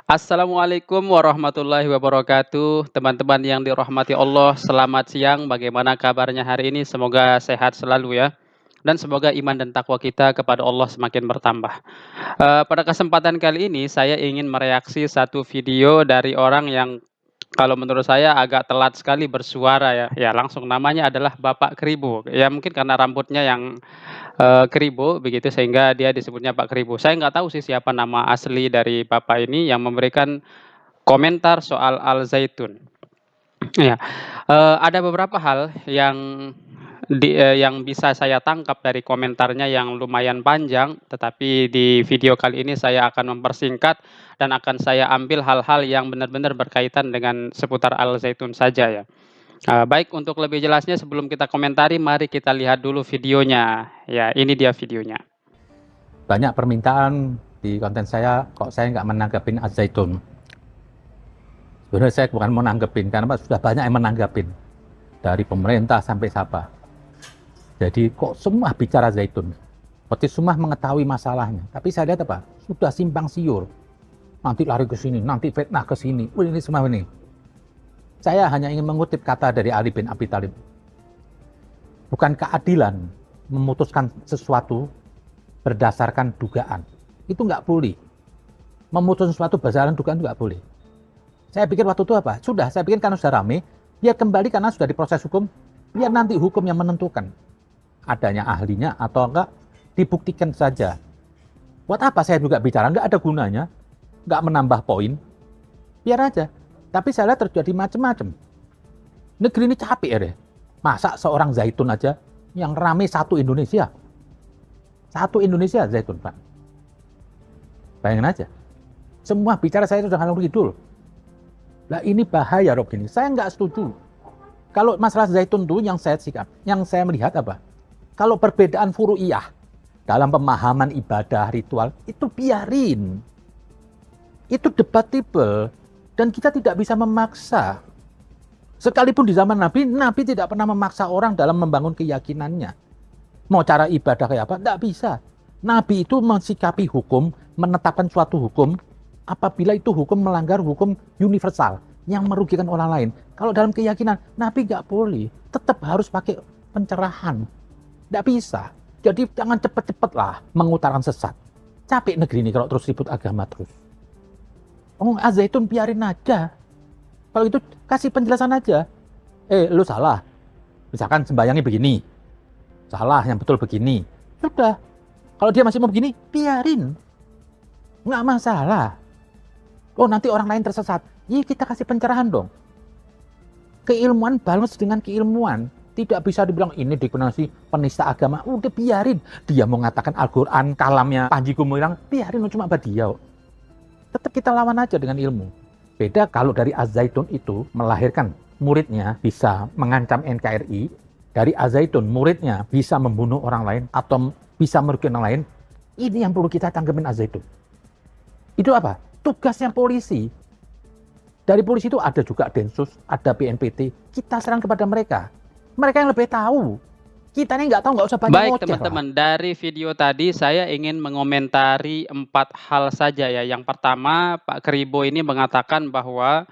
Assalamualaikum warahmatullahi wabarakatuh. Teman-teman yang dirahmati Allah, selamat siang. Bagaimana kabarnya hari ini? Semoga sehat selalu ya. Dan semoga iman dan takwa kita kepada Allah semakin bertambah. Pada kesempatan kali ini saya ingin mereaksi satu video dari orang yang kalau menurut saya agak telat sekali bersuara ya. Ya langsung namanya adalah Bapak Kribo. Ya mungkin karena rambutnya yang Kribo begitu sehingga dia disebutnya Pak Kribo. Saya nggak tahu sih siapa nama asli dari bapak ini yang memberikan komentar soal Al Zaitun. Ya, ada beberapa hal yang bisa saya tangkap dari komentarnya yang lumayan panjang, tetapi di video kali ini saya akan mempersingkat dan akan saya ambil hal-hal yang benar-benar berkaitan dengan seputar Al Zaitun saja ya. Baik, untuk lebih jelasnya sebelum kita komentari, mari kita lihat dulu videonya. Ya, ini dia videonya. Banyak permintaan di konten saya, kok saya nggak menanggapin Az-Zaitun. Sebenarnya saya bukan mau nanggepin, karena sudah banyak yang menanggapin. Dari pemerintah sampai siapa. Jadi kok semua bicara Zaitun. Seperti semua mengetahui masalahnya. Tapi saya lihat apa? Sudah simpang siur. Nanti lari ke sini, nanti fitnah ke sini. Ini semua ini. Saya hanya ingin mengutip kata dari Ali bin Abi Thalib. Bukan keadilan memutuskan sesuatu berdasarkan dugaan. Itu nggak boleh. Memutuskan sesuatu berdasarkan dugaan itu nggak boleh. Saya pikir waktu itu apa? Sudah, saya pikir karena sudah rame, biar kembali karena sudah diproses hukum, biar nanti hukum yang menentukan. Adanya ahlinya atau enggak, dibuktikan saja. Buat apa saya juga bicara? Nggak ada gunanya. Nggak menambah poin. Biar aja. Tapi saya lihat terjadi macam-macam. Negeri ini capek ya deh. Masa seorang Zaitun aja yang rame satu Indonesia. Satu Indonesia Zaitun, Pak. Bayangin aja. Semua bicara saya itu udah ngalor ngidul. Lah ini bahaya Rob ini. Saya nggak setuju. Kalau masalah Zaitun itu yang saya sikap, yang saya melihat apa? Kalau perbedaan furu'iyah dalam pemahaman ibadah ritual itu biarin. Itu debatable dan kita tidak bisa memaksa. Sekalipun di zaman Nabi, Nabi tidak pernah memaksa orang dalam membangun keyakinannya. Mau cara ibadah kayak apa? Tidak bisa. Nabi itu mensikapi hukum, menetapkan suatu hukum, apabila itu hukum melanggar hukum universal yang merugikan orang lain. Kalau dalam keyakinan, Nabi nggak boleh. Tetap harus pakai pencerahan. Nggak bisa. Jadi jangan cepet-cepet lah mengutarakan sesat. Capek negeri ini kalau terus ribut agama terus. Oh, Az-Zaitun biarin aja. Kalau itu kasih penjelasan aja. Lu salah. Misalkan sembayangnya begini. Salah, yang betul begini. Sudah. Kalau dia masih mau begini, biarin. Nggak masalah. Oh, nanti orang lain tersesat. Ya, kita kasih pencerahan dong. Keilmuan balance dengan keilmuan. Tidak bisa dibilang ini dikenasi penista agama. Udah biarin. Dia mau mengatakan Al-Quran, kalamnya Panji Gumilang, biarin cuma badiau. Tetap kita lawan aja dengan ilmu. Beda kalau dari Az-Zaitun itu melahirkan muridnya bisa mengancam NKRI. Dari Az-Zaitun muridnya bisa membunuh orang lain atau bisa merugikan orang lain. Ini yang perlu kita tanggapin Az-Zaitun. Itu apa? Tugasnya polisi. Dari polisi itu ada juga Densus, ada BNPT. Kita serang kepada mereka. Mereka yang lebih tahu. Kita ini nggak tahu, nggak usah banyak Baik ngoceh lah. teman-teman, dari video tadi saya ingin mengomentari 4 hal saja ya. Yang pertama, Pak Kribo ini mengatakan bahwa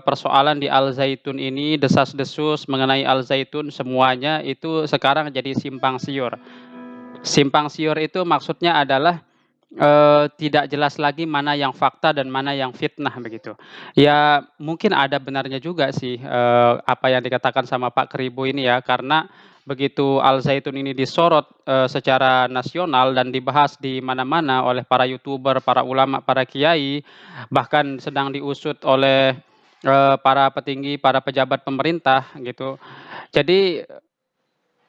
persoalan di Al Zaitun ini, desas-desus mengenai Al Zaitun semuanya itu sekarang jadi simpang siur. Simpang siur itu maksudnya adalah tidak jelas lagi mana yang fakta dan mana yang fitnah begitu. Ya mungkin ada benarnya juga sih, apa yang dikatakan sama Pak Kribo ini ya, karena begitu Al Zaitun ini disorot, secara nasional dan dibahas di mana-mana oleh para YouTuber, para ulama, para kiai, bahkan sedang diusut oleh, para petinggi, para pejabat pemerintah gitu. Jadi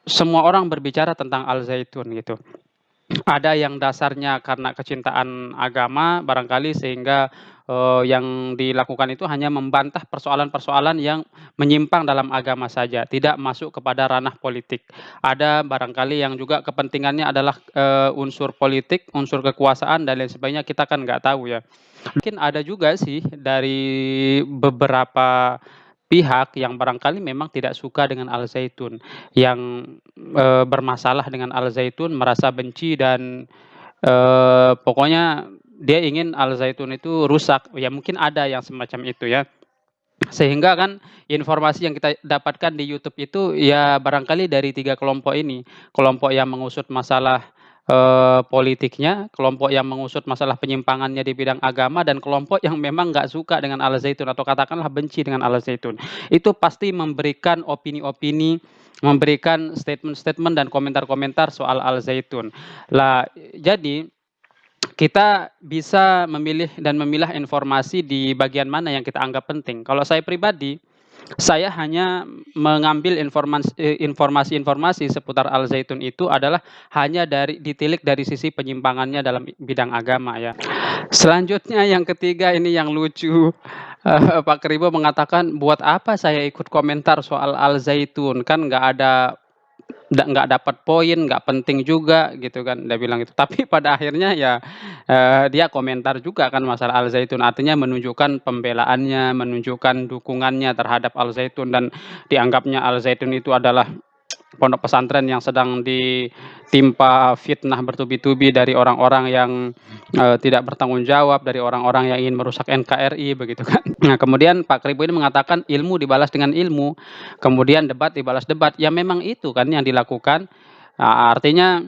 semua orang berbicara tentang Al Zaitun gitu. Ada yang dasarnya karena kecintaan agama barangkali sehingga, yang dilakukan itu hanya membantah persoalan-persoalan yang menyimpang dalam agama saja, tidak masuk kepada ranah politik. Ada barangkali yang juga kepentingannya adalah, unsur politik, unsur kekuasaan dan lain sebagainya, kita kan nggak tahu ya. Mungkin ada juga sih dari beberapa pihak yang barangkali memang tidak suka dengan Al Zaitun, yang, bermasalah dengan Al Zaitun, merasa benci dan, pokoknya dia ingin Al Zaitun itu rusak, ya mungkin ada yang semacam itu ya. Sehingga kan informasi yang kita dapatkan di YouTube itu ya barangkali dari 3 kelompok ini. Kelompok yang mengusut masalah, politiknya, kelompok yang mengusut masalah penyimpangannya di bidang agama, dan kelompok yang memang nggak suka dengan Al Zaitun atau katakanlah benci dengan Al Zaitun. Itu pasti memberikan opini-opini, memberikan statement-statement dan komentar-komentar soal Al Zaitun. Lah, jadi kita bisa memilih dan memilah informasi di bagian mana yang kita anggap penting. Kalau saya pribadi, saya hanya mengambil informasi-informasi seputar Al Zaitun itu adalah hanya ditilik dari sisi penyimpangannya dalam bidang agama ya. Selanjutnya yang ketiga ini yang lucu, Pak Keribo mengatakan, "Buat apa saya ikut komentar soal Al Zaitun, kan nggak dapat poin, nggak penting juga," gitu kan, dia bilang itu. Tapi pada akhirnya ya, dia komentar juga kan masalah Al Zaitun, artinya menunjukkan pembelaannya, menunjukkan dukungannya terhadap Al Zaitun, dan dianggapnya Al Zaitun itu adalah pondok pesantren yang sedang ditimpa fitnah bertubi-tubi dari orang-orang yang, tidak bertanggung jawab, dari orang-orang yang ingin merusak NKRI begitu kan. Nah, kemudian Pak Keribu ini mengatakan ilmu dibalas dengan ilmu, kemudian debat dibalas debat. Ya memang itu kan yang dilakukan. Artinya,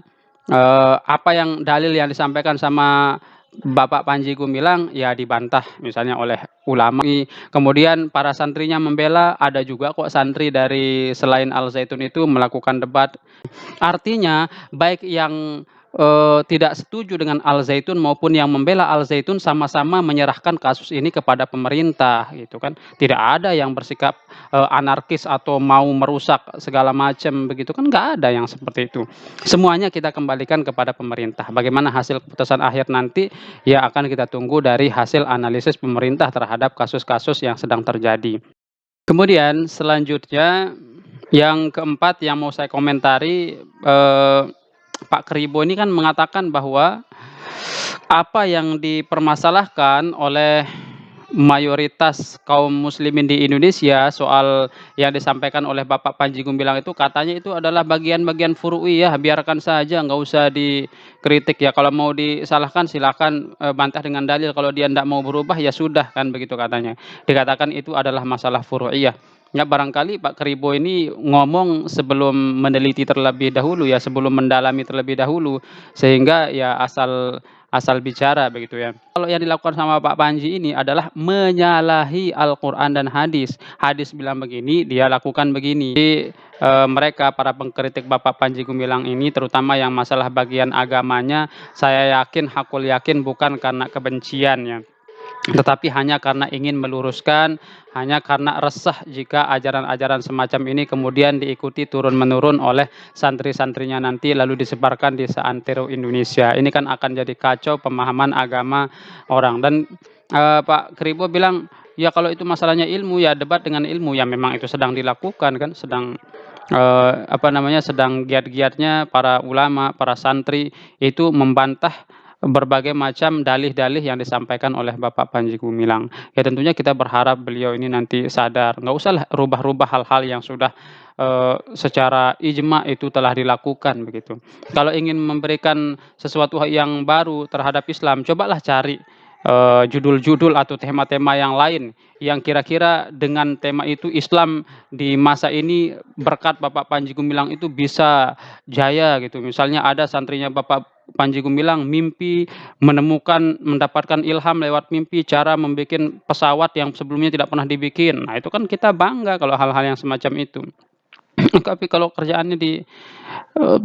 apa yang dalil yang disampaikan sama Bapak Panji Gumilang ya dibantah misalnya oleh ulama. Kemudian para santrinya membela, ada juga kok santri dari selain Al Zaitun itu melakukan debat. Artinya baik yang, tidak setuju dengan Al Zaitun maupun yang membela Al Zaitun sama-sama menyerahkan kasus ini kepada pemerintah gitu kan. Tidak ada yang bersikap, anarkis atau mau merusak segala macam begitu kan, nggak ada yang seperti itu. Semuanya kita kembalikan kepada pemerintah. Bagaimana hasil keputusan akhir nanti, ya akan kita tunggu dari hasil analisis pemerintah terhadap kasus-kasus yang sedang terjadi. Kemudian selanjutnya, yang keempat yang mau saya komentari, Pak Keribo ini kan mengatakan bahwa apa yang dipermasalahkan oleh mayoritas kaum muslimin di Indonesia soal yang disampaikan oleh Bapak Panji Gumilang itu, katanya itu adalah bagian-bagian furu'iyah, biarkan saja, nggak usah dikritik ya. Kalau mau disalahkan silakan, bantah dengan dalil, kalau dia tidak mau berubah ya sudah, kan begitu katanya. Dikatakan itu adalah masalah furu'iyah. Ya barangkali Pak Keribo ini ngomong sebelum meneliti terlebih dahulu ya, sebelum mendalami terlebih dahulu, sehingga ya asal asal bicara begitu ya. Kalau yang dilakukan sama Pak Panji ini adalah menyalahi Al-Quran dan hadis. Hadis bilang begini, dia lakukan begini. Jadi, mereka para pengkritik Bapak Panji Gumilang ini, terutama yang masalah bagian agamanya, saya yakin, hakul yakin bukan karena kebencian ya, tetapi hanya karena ingin meluruskan, hanya karena resah jika ajaran-ajaran semacam ini kemudian diikuti turun-menurun oleh santri-santrinya nanti lalu disebarkan di seantero Indonesia. Ini kan akan jadi kacau pemahaman agama orang. Dan Pak Keribo bilang, ya kalau itu masalahnya ilmu ya debat dengan ilmu, ya memang itu sedang dilakukan kan, sedang sedang giat-giatnya para ulama, para santri itu membantah berbagai macam dalih-dalih yang disampaikan oleh Bapak Panji Gumilang. Ya tentunya kita berharap beliau ini nanti sadar, nggak usahlah rubah-rubah hal-hal yang sudah, secara ijma itu telah dilakukan begitu. Kalau ingin memberikan sesuatu yang baru terhadap Islam, cobalah cari, judul-judul atau tema-tema yang lain yang kira-kira dengan tema itu Islam di masa ini berkat Bapak Panji Gumilang itu bisa jaya gitu. Misalnya ada santrinya Bapak Panji Gumilang mimpi mendapatkan ilham lewat mimpi cara membuat pesawat yang sebelumnya tidak pernah dibikin. Nah, itu kan kita bangga kalau hal-hal yang semacam itu. Tapi kalau kerjaannya di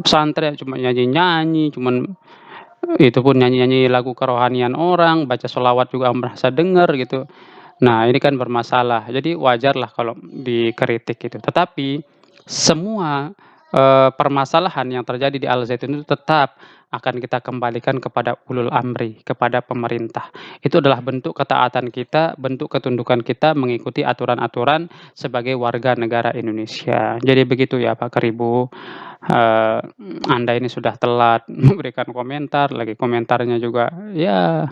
pesantren cuma nyanyi-nyanyi, cuman itu pun nyanyi-nyanyi lagu kerohanian orang, baca sholawat juga merasa dengar gitu. Nah, ini kan bermasalah. Jadi wajarlah kalau dikritik gitu. Tetapi semua, permasalahan yang terjadi di Al Zaitun itu tetap akan kita kembalikan kepada ulul amri, kepada pemerintah. Itu adalah bentuk ketaatan kita, bentuk ketundukan kita mengikuti aturan-aturan sebagai warga negara Indonesia. Jadi begitu ya Pak Keribu, eee, Anda ini sudah telat memberikan komentar, lagi komentarnya juga ya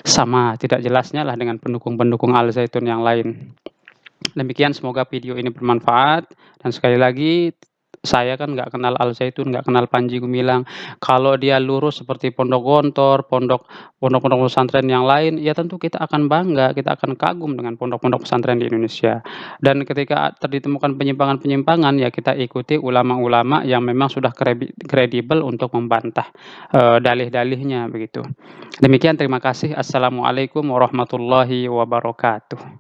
sama tidak jelasnya lah dengan pendukung-pendukung Al Zaitun yang lain. Demikian, semoga video ini bermanfaat, dan sekali lagi saya kan nggak kenal Al Zaitun, nggak kenal Panji Gumilang. Kalau dia lurus seperti Pondok Gontor, pondok-pondok pesantren yang lain, ya tentu kita akan bangga, kita akan kagum dengan pondok-pondok pesantren di Indonesia. Dan ketika ditemukan penyimpangan-penyimpangan, ya kita ikuti ulama-ulama yang memang sudah kredibel untuk membantah, dalih-dalihnya begitu. Demikian, terima kasih. Assalamualaikum warahmatullahi wabarakatuh.